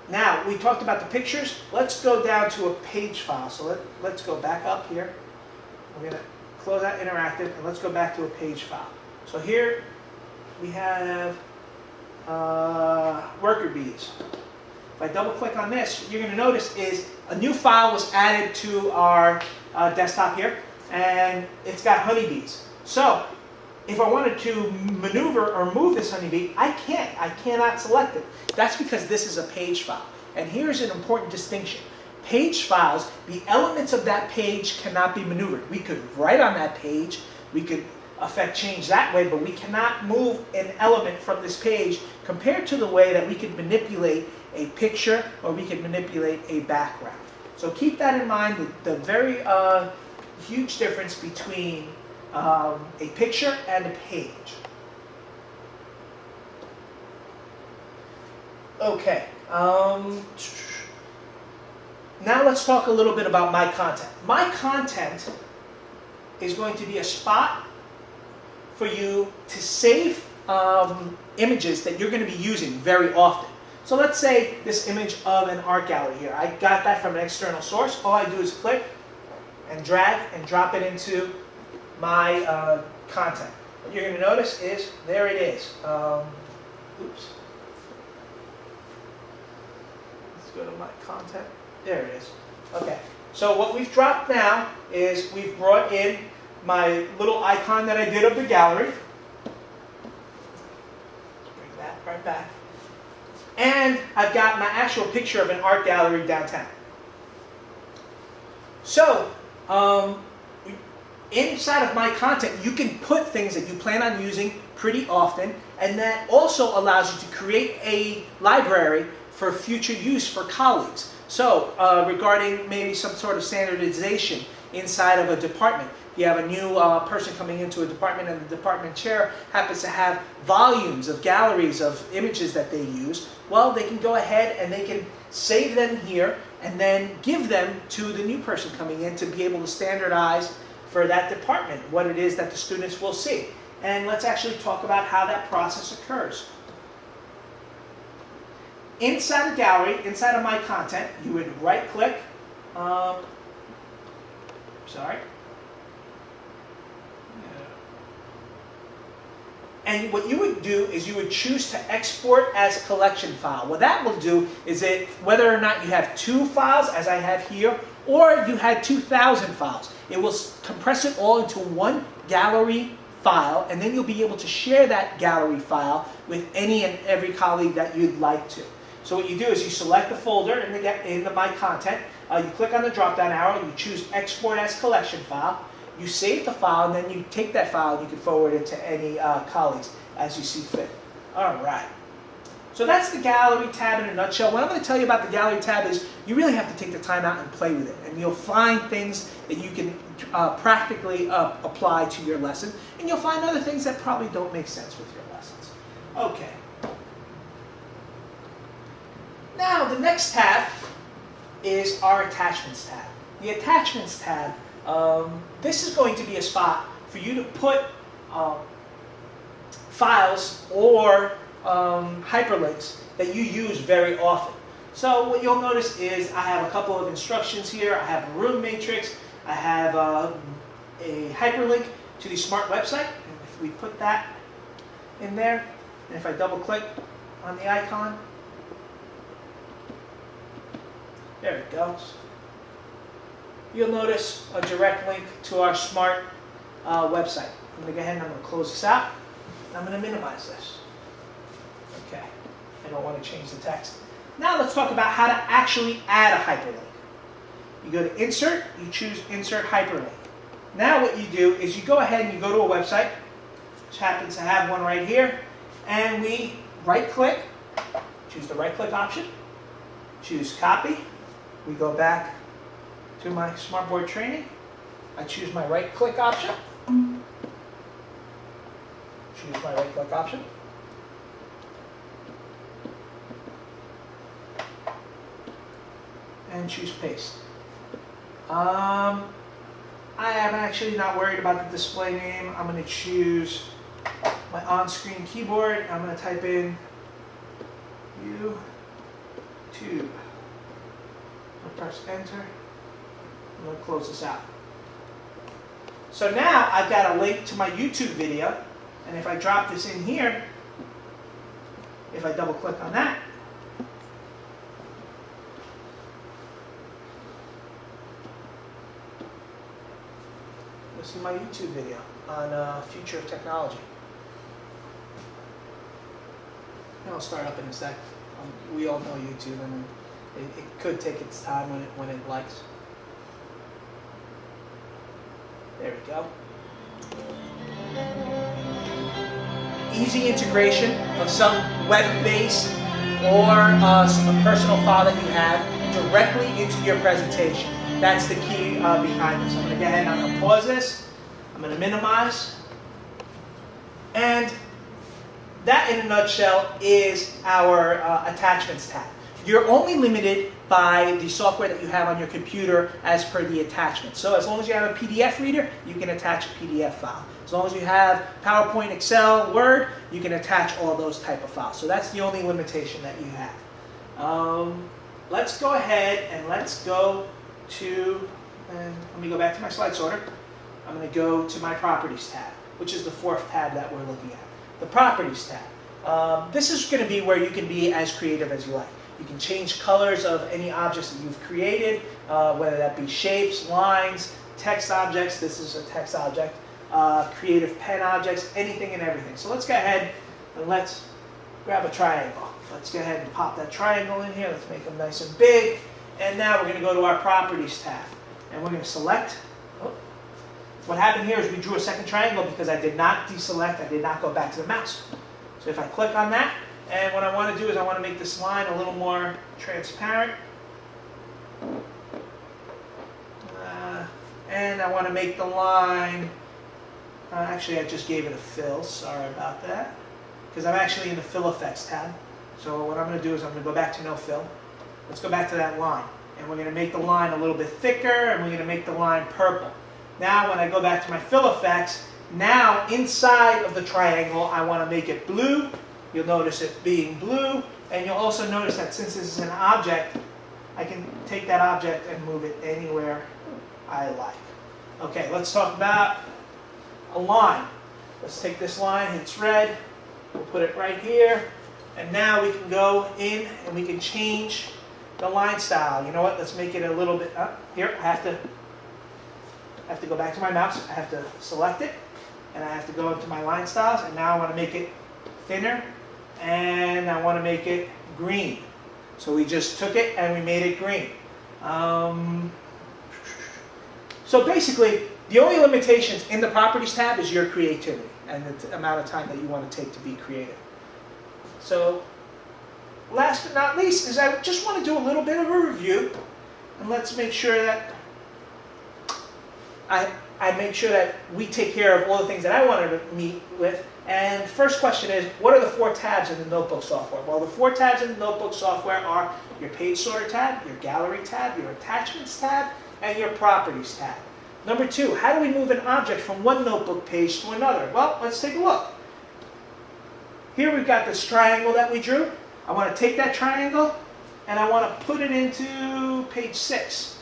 Now, we talked about the pictures. Let's go down to a page file. So let's go back up here. We're going to close out interactive, and let's go back to a page file. So here we have worker bees. If I double click on this, what you're going to notice is a new file was added to our desktop here, and it's got honeybees. So if I wanted to maneuver or move this honeybee, I can't. I cannot select it. That's because this is a page file. And here's an important distinction. Page files, the elements of that page cannot be maneuvered. We could write on that page, we could affect change that way, but we cannot move an element from this page compared to the way that we could manipulate a picture or we could manipulate a background. So keep that in mind, the very huge difference between a picture and a page. Okay. Now let's talk a little bit about my content. My content is going to be a spot for you to save images that you're going to be using very often. So let's say this image of an art gallery here. I got that from an external source. All I do is click and drag and drop it into my content. What you're going to notice is, there it is. Oops. Let's go to my content. There it is. Okay. So what we've dropped now is we've brought in my little icon that I did of the gallery. Let's bring that right back. And I've got my actual picture of an art gallery downtown. So, inside of my content, you can put things that you plan on using pretty often, and that also allows you to create a library for future use for colleagues. So, regarding maybe some sort of standardization inside of a department. If you have a new person coming into a department and the department chair happens to have volumes of galleries of images that they use, well, they can go ahead and they can save them here and then give them to the new person coming in to be able to standardize for that department what it is that the students will see. And let's actually talk about how that process occurs. Inside a gallery, inside of my content, you would right-click. And what you would do is you would choose to export as collection file. What that will do is whether or not you have 2 files, as I have here, or you had 2,000 files, it will compress it all into one gallery file, and then you'll be able to share that gallery file with any and every colleague that you'd like to. So what you do is you select the folder in the My Content, you click on the drop-down arrow, you choose Export as Collection File, you save the file, and then you take that file and you can forward it to any colleagues as you see fit. All right. So that's the Gallery tab in a nutshell. What I'm going to tell you about the Gallery tab is you really have to take the time out and play with it. And you'll find things that you can practically apply to your lessons. And you'll find other things that probably don't make sense with your lessons. Okay. Now, the next tab is our Attachments tab. The Attachments tab, this is going to be a spot for you to put files or hyperlinks that you use very often. So what you'll notice is I have a couple of instructions here. I have a room matrix. I have a hyperlink to the Smart website. And if we put that in there, and if I double click on the icon, there it goes. You'll notice a direct link to our Smart website. I'm going to go ahead and I'm going to close this out. I'm going to minimize this. Okay. I don't want to change the text. Now let's talk about how to actually add a hyperlink. You go to Insert, you choose Insert Hyperlink. Now what you do is you go ahead and you go to a website, which happens to have one right here, and we right-click, choose the right-click option, choose Copy. We go back to my Smartboard training. I choose my right-click option. Choose my right-click option. And choose Paste. I am actually not worried about the display name. I'm going to choose my on-screen keyboard. I'm going to type in U2 YouTube. I'll press enter. I'm going to close this out. So now I've got a link to my YouTube video, and if I drop this in here, if I double click on that, you'll see my YouTube video on future of technology. And I'll start up in a sec. We all know YouTube, and it could take its time when it likes. There we go. Easy integration of some web-based or a personal file that you have directly into your presentation. That's the key behind this. I'm going to go ahead and I'm going to pause this. I'm going to minimize. And that, in a nutshell, is our attachments tab. You're only limited by the software that you have on your computer as per the attachment. So as long as you have a PDF reader, you can attach a PDF file. As long as you have PowerPoint, Excel, Word, you can attach all those type of files. So that's the only limitation that you have. Let's go ahead and let's go to, and let me go back to my slide sorter. I'm going to go to my Properties tab, which is the fourth tab that we're looking at. The Properties tab. This is going to be where you can be as creative as you like. You can change colors of any objects that you've created, whether that be shapes, lines, text objects. This is a text object. Creative pen objects, anything and everything. So let's go ahead and let's grab a triangle. Let's go ahead and pop that triangle in here. Let's make them nice and big. And now we're going to go to our Properties tab. And we're going to select. Oh. What happened here is we drew a second triangle because I did not deselect. I did not go back to the mouse. So if I click on that, and what I want to do is I want to make this line a little more transparent. And I want to make the line, actually I just gave it a fill, sorry about that. Because I'm actually in the Fill Effects tab. So what I'm going to do is I'm going to go back to No Fill. Let's go back to that line. And we're going to make the line a little bit thicker, and we're going to make the line purple. Now when I go back to my Fill Effects, now inside of the triangle I want to make it blue. You'll notice it being blue, and you'll also notice that since this is an object, I can take that object and move it anywhere I like. Okay, let's talk about a line. Let's take this line, it's red, we'll put it right here, and now we can go in and we can change the line style. You know what, let's make it a little bit up. Here, I have to go back to my mouse, I have to select it, and I have to go into my line styles, and now I want to make it thinner, and I want to make it green. So we just took it and we made it green. So basically, the only limitations in the Properties tab is your creativity and the amount of time that you want to take to be creative. So last but not least is I just want to do a little bit of a review, and let's make sure that I make sure that we take care of all the things that I wanted to meet with. And the first question is, what are the 4 tabs in the Notebook software? Well, the 4 tabs in the Notebook software are your Page Sorter tab, your Gallery tab, your Attachments tab, and your Properties tab. Number 2, how do we move an object from one notebook page to another? Well, let's take a look. Here we've got this triangle that we drew. I want to take that triangle and I want to put it into page 6.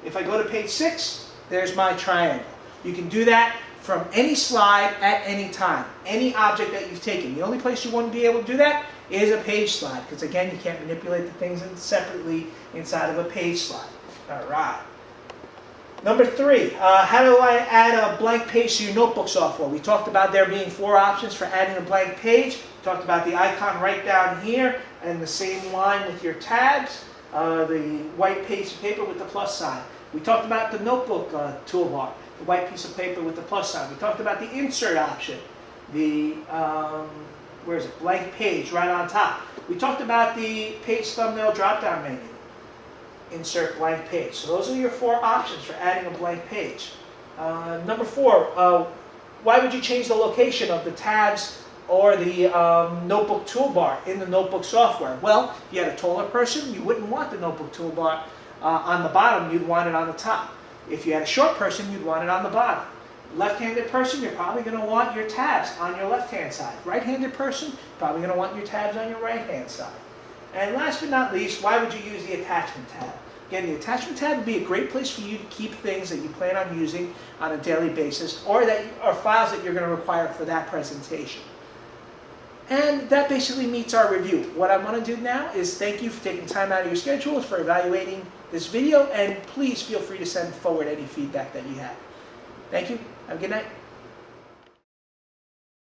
If I go to page 6, there's my triangle. You can do that from any slide at any time, any object that you've taken. The only place you wouldn't be able to do that is a page slide, because again, you can't manipulate the things separately inside of a page slide. All right. Number 3, how do I add a blank page to your Notebook software? We talked about there being 4 options for adding a blank page. We talked about the icon right down here, and the same line with your tabs, the white piece of paper with the plus sign. We talked about the Notebook toolbar, the white piece of paper with the plus sign. We talked about the insert option, the, where is it, blank page right on top. We talked about the page thumbnail drop-down menu, insert blank page. So those are your 4 options for adding a blank page. Number 4, why would you change the location of the tabs or the Notebook toolbar in the Notebook software? Well, if you had a taller person, you wouldn't want the Notebook toolbar on the bottom, you'd want it on the top. If you had a short person, you'd want it on the bottom. Left-handed person, you're probably going to want your tabs on your left-hand side. Right-handed person, probably going to want your tabs on your right-hand side. And last but not least, why would you use the attachment tab? Again, the attachment tab would be a great place for you to keep things that you plan on using on a daily basis, or files that you're going to require for that presentation. And that basically meets our review. What I want to do now is thank you for taking time out of your schedules for evaluating this video, and please feel free to send forward any feedback that you have. Thank you. Have a good night.